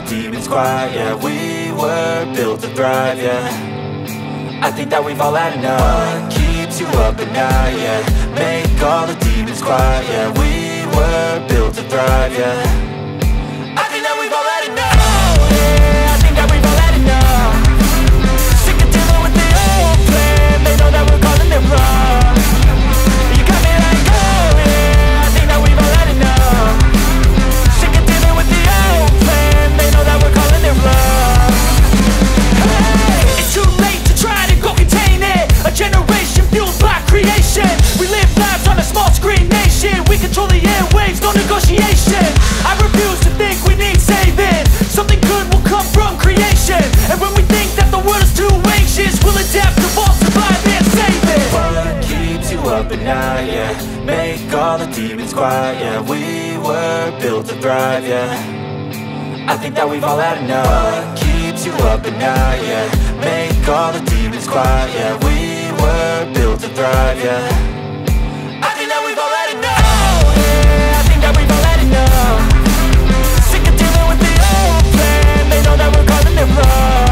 the demons quiet, yeah. We were built to thrive, yeah. I think that we've all had enough. What keeps you up at night, yeah? Make all the demons quiet, yeah. We were built to thrive, yeah. I think that we've all had enough. Oh, yeah, I think that we've all had enough. Sick of dealing with the old plan. They know that we're calling it wrong. You got me like, oh yeah, I think that we've all had enough. Sick of dealing with the old plan. They know that we're calling it wrong. Hey, it's too late to try to go contain it. A generation fueled by creation. We live lives on a small screen nation. We control the airwaves, no negotiation. I refuse to think we need saving. Something good will come from creation. And when we think that the world is too anxious, we'll adapt, evolve, survive and save it. What keeps you up at night, yeah? Make all the demons quiet, yeah. We were built to thrive, yeah. I think that we've all had enough. What keeps you up at night, yeah? Make all the demons quiet, yeah. We were built to thrive, yeah. I think that we've all had enough. Oh, yeah, I think that we've all had enough. Sick of dealing with the old plan. They know that we're calling it wrong.